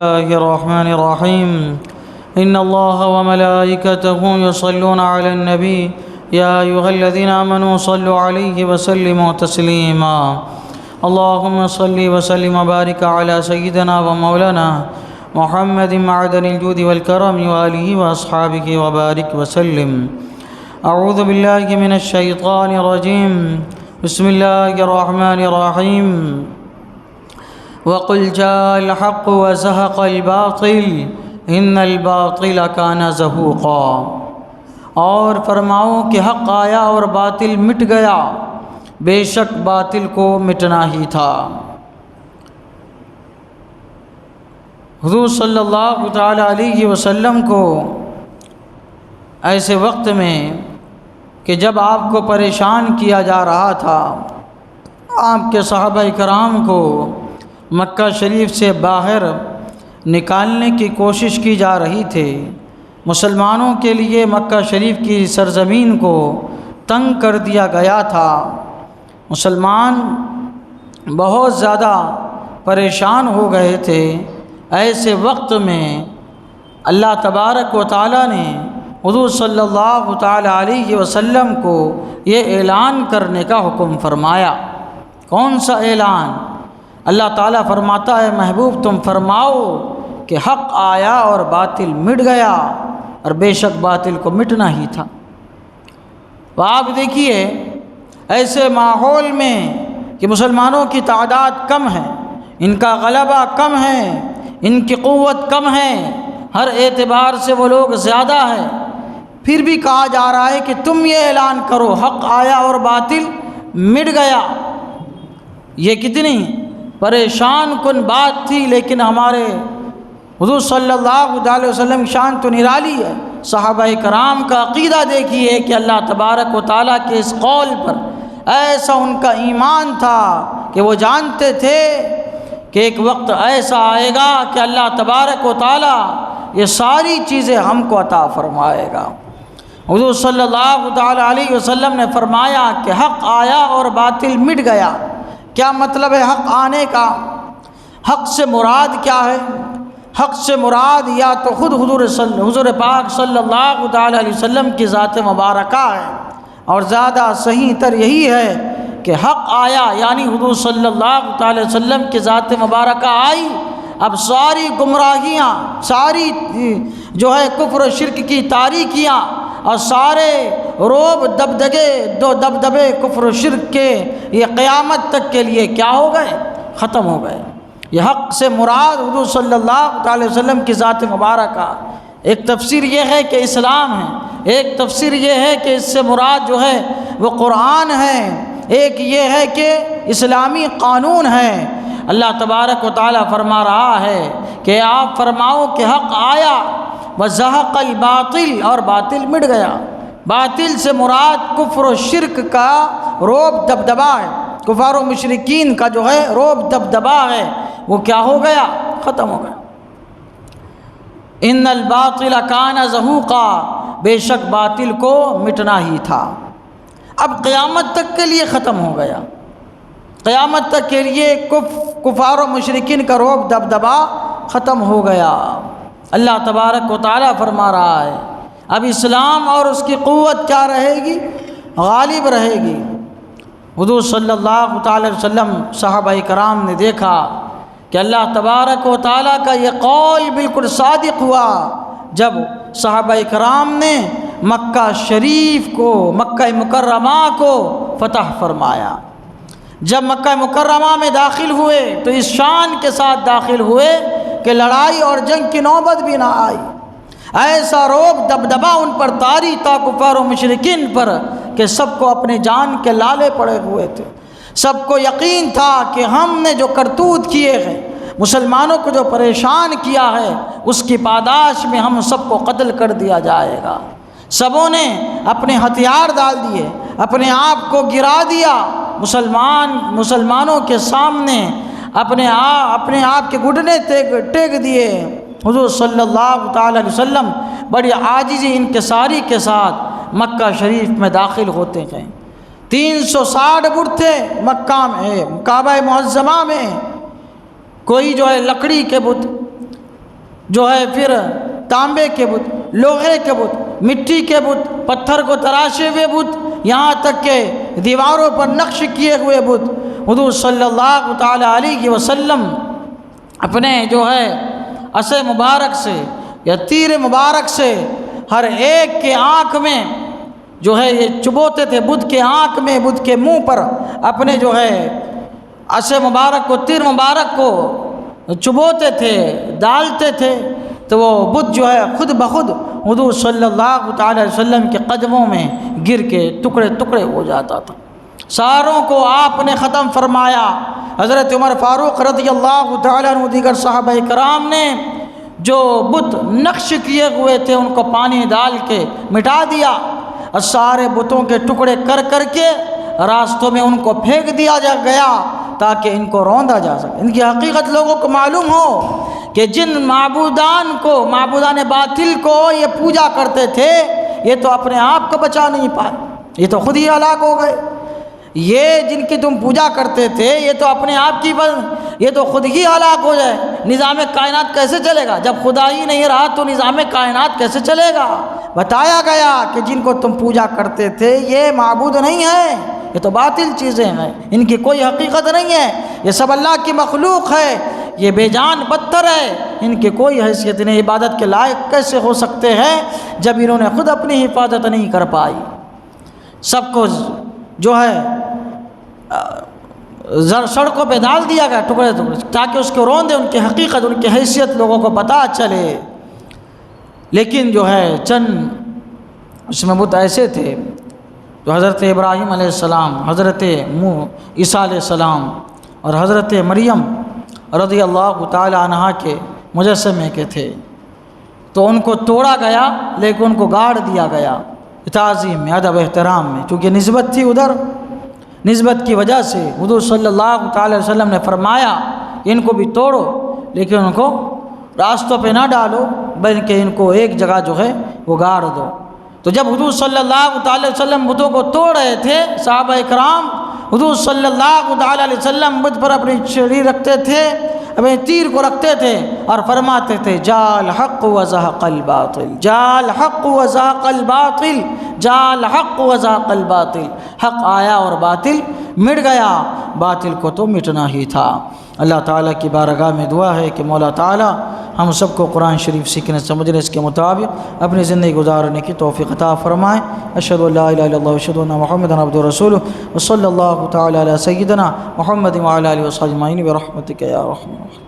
الله الرحمن الرحيم إن الله وملائكته يصلون على النبي يا أيها الذين آمنوا صلوا عليه وسلموا تسليما اللهم صل وسلم وبارك على سيدنا ومولانا محمد معدن الجود والكرم وآله وأصحابه وبارك وسلم. أعوذ بالله من الشيطان الرجيم. بسم الله الرحمن الرحيم. وَقُلْ جَاءَ الْحَقُّ وَزَهَقَ الْبَاطِلُ إِنَّ الْبَاطِلَ كَانَ زَهُوقًا. اور فرماؤ کہ حق آیا اور باطل مٹ گیا، بے شک باطل کو مٹنا ہی تھا. حضور صلی اللہ تعالی علیہ وسلم کو ایسے وقت میں کہ جب آپ کو پریشان کیا جا رہا تھا، آپ کے صحابہ کرام کو مکہ شریف سے باہر نکالنے کی کوشش کی جا رہی تھی. مسلمانوں کے لیے مکہ شریف کی سرزمین کو تنگ کر دیا گیا تھا. مسلمان بہت زیادہ پریشان ہو گئے تھے. ایسے وقت میں اللہ تبارک و تعالی نے حضور صلی اللہ تعالی علیہ وسلم کو یہ اعلان کرنے کا حکم فرمایا. کون سا اعلان؟ اللہ تعالیٰ فرماتا ہے محبوب تم فرماؤ کہ حق آیا اور باطل مٹ گیا اور بے شک باطل کو مٹنا ہی تھا. تو آپ دیکھیے ایسے ماحول میں کہ مسلمانوں کی تعداد کم ہے، ان کا غلبہ کم ہے، ان کی قوت کم ہے، ہر اعتبار سے وہ لوگ زیادہ ہیں، پھر بھی کہا جا رہا ہے کہ تم یہ اعلان کرو حق آیا اور باطل مٹ گیا. یہ کتنی پریشان کن بات تھی، لیکن ہمارے حضور صلی اللہ علیہ وسلم شان تو نرالی ہے. صحابہ کرام کا عقیدہ دیکھیے کہ اللہ تبارک و تعالیٰ کے اس قول پر ایسا ان کا ایمان تھا کہ وہ جانتے تھے کہ ایک وقت ایسا آئے گا کہ اللہ تبارک و تعالیٰ یہ ساری چیزیں ہم کو عطا فرمائے گا. حضور صلی اللہ علیہ وسلم نے فرمایا کہ حق آیا اور باطل مٹ گیا. کیا مطلب ہے حق آنے کا؟ حق سے مراد کیا ہے؟ حق سے مراد یا تو خود حضور پاک صلی اللہ علیہ وسلم کی ذات مبارکہ ہے، اور زیادہ صحیح تر یہی ہے کہ حق آیا یعنی حضور صلی اللہ علیہ وسلم کی ذات مبارکہ آئی. اب ساری گمراہیاں، ساری جو ہے کفر و شرک کی تاریکیاں اور سارے روب دبدبے کفر و شرک کے یہ قیامت تک کے لیے کیا ہو گئے؟ ختم ہو گئے. یہ حق سے مراد حضور صلی اللہ علیہ وسلم کی ذات مبارکہ. ایک تفسیر یہ ہے کہ اسلام ہے، ایک تفسیر یہ ہے کہ اس سے مراد جو ہے وہ قرآن ہے، ایک یہ ہے کہ اسلامی قانون ہے. اللہ تبارک و تعالیٰ فرما رہا ہے کہ آپ فرماؤ کہ حق آیا وزہق الباطل اور باطل مٹ گیا. باطل سے مراد کفر و شرک کا روب دبدبا ہے، کفار و مشرکین کا جو ہے روب دبدبا ہے، وہ کیا ہو گیا؟ ختم ہو گیا. ان الباطل کان زہوقا، بے شک باطل کو مٹنا ہی تھا. اب قیامت تک کے لیے ختم ہو گیا. قیامت تک کے لیے کفار و مشرکین کا روب دبدبا ختم ہو گیا. اللہ تبارک و تعالیٰ فرما رہا ہے اب اسلام اور اس کی قوت کیا رہے گی؟ غالب رہے گی. حضور صلی اللہ علیہ وسلم صحابہ کرام نے دیکھا کہ اللہ تبارک و تعالیٰ کا یہ قول بالکل صادق ہوا جب صحابہ کرام نے مکہ شریف کو، مکہ مکرمہ کو فتح فرمایا. جب مکہ مکرمہ میں داخل ہوئے تو اس شان کے ساتھ داخل ہوئے کہ لڑائی اور جنگ کی نوبت بھی نہ آئی. ایسا روب دبدبا ان پر طاری تھا کفار و مشرکین پر کہ سب کو اپنے جان کے لالے پڑے ہوئے تھے. سب کو یقین تھا کہ ہم نے جو کرتوت کیے ہیں، مسلمانوں کو جو پریشان کیا ہے، اس کی پاداش میں ہم سب کو قتل کر دیا جائے گا. سبوں نے اپنے ہتھیار ڈال دیے، اپنے آپ کو گرا دیا. مسلمانوں کے سامنے اپنے آپ کے گھٹنے ٹیک دیے. حضور صلی اللہ تعالی علیہ وسلم بڑی عاجزی انکساری کے ساتھ مکہ شریف میں داخل ہوتے ہیں. 360 بت تھے مکہ میں، کعبہ معظمہ میں. کوئی جو ہے لکڑی کے بت، جو ہے پھر تانبے کے بت، لوہے کے بت، مٹی کے بت، پتھر کو تراشے ہوئے بت، یہاں تک کہ دیواروں پر نقش کیے ہوئے بت، حضور صلی اللہ تعالی علیہ وسلم اپنے جو ہے عصا مبارک سے یا تیر مبارک سے ہر ایک کے آنکھ میں جو ہے یہ چبوتے تھے، بدھ کے آنکھ میں، بدھ کے منہ پر اپنے جو ہے عصا مبارک کو، تیر مبارک کو چبوتے تھے، ڈالتے تھے، تو وہ بدھ جو ہے خود بخود حضور صلی اللہ تعالی علیہ وسلم کے قدموں میں گر کے ٹکڑے ٹکڑے ہو جاتا تھا۔ ساروں کو آپ نے ختم فرمایا۔ حضرت عمر فاروق رضی اللہ تعالیٰ عنہ دیگر صحابہ کرام نے جو بت نقش کیے ہوئے تھے ان کو پانی ڈال کے مٹا دیا، اور سارے بتوں کے ٹکڑے کر کر کے راستوں میں ان کو پھینک دیا گیا تاکہ ان کو روندا جا سکے۔ ان کی حقیقت لوگوں کو معلوم ہو کہ جن معبودان باطل کو یہ پوجا کرتے تھے، یہ تو اپنے آپ کو بچا نہیں پائے، یہ تو خود ہی ہلاک ہو گئے۔ یہ جن کی تم پوجا کرتے تھے یہ تو اپنے آپ کی یہ تو خود ہی ہلاک ہو جائے۔ نظام کائنات کیسے چلے گا؟ جب خدا ہی نہیں رہا تو نظام کائنات کیسے چلے گا؟ بتایا گیا کہ جن کو تم پوجا کرتے تھے یہ معبود نہیں ہے، یہ تو باطل چیزیں ہیں، ان کی کوئی حقیقت نہیں ہے، یہ سب اللہ کی مخلوق ہے، یہ بے جان پتھر ہے، ان کی کوئی حیثیت نہیں، عبادت کے لائق کیسے ہو سکتے ہیں جب انہوں نے خود اپنی حفاظت نہیں کر پائی۔ سب کو جو ہے سڑکوں پہ ڈال دیا گیا ٹکڑے ٹکڑے، تاکہ اس کو روندے، ان کی حقیقت، ان کی حیثیت لوگوں کو پتہ چلے۔ لیکن جو ہے چند اس میں بت ایسے تھے جو حضرت ابراہیم علیہ السلام، حضرت عیسیٰ علیہ السلام اور حضرت مریم رضی اللہ تعالی عنہا کے مجسمے کے تھے، تو ان کو توڑا گیا لیکن ان کو گاڑ دیا گیا تعظیم میں، ادب احترام میں، چونکہ نسبت تھی ادھر۔ نسبت کی وجہ سے حضور صلی اللہ تعالی علیہ وسلم نے فرمایا ان کو بھی توڑو لیکن ان کو راستوں پہ نہ ڈالو، بلکہ ان کو ایک جگہ جو ہے وہ گاڑ دو۔ تو جب حضور صلی اللہ تعالی علیہ وسلم بتوں کو توڑ رہے تھے، صحابہ اکرام حضور صلی اللہ تعالی علیہ وسلم بت پر اپنی چھری رکھتے تھے، اپنے تیر کو رکھتے تھے اور فرماتے تھے جاء الحق وزهق الباطل، جاء الحق وزهق الباطل، جاء الحق وزهق الباطل، حق آیا اور باطل مٹ گیا، باطل کو تو مٹنا ہی تھا۔ اللہ تعالیٰ کی بارگاہ میں دعا ہے کہ مولا تعالیٰ ہم سب کو قرآن شریف سیکھنے سمجھنے اس کے مطابق اپنی زندگی گزارنے کی توفیق عطا فرمائے۔ اشہد ان لا الہ الا اللہ واشہد ان محمدا عبدہ ورسولہ، وصلی اللہ تعالی علی سیدنا محمد وعلی آلہ وصحبہ اجمعین برحمتک یا ارحم الراحمین۔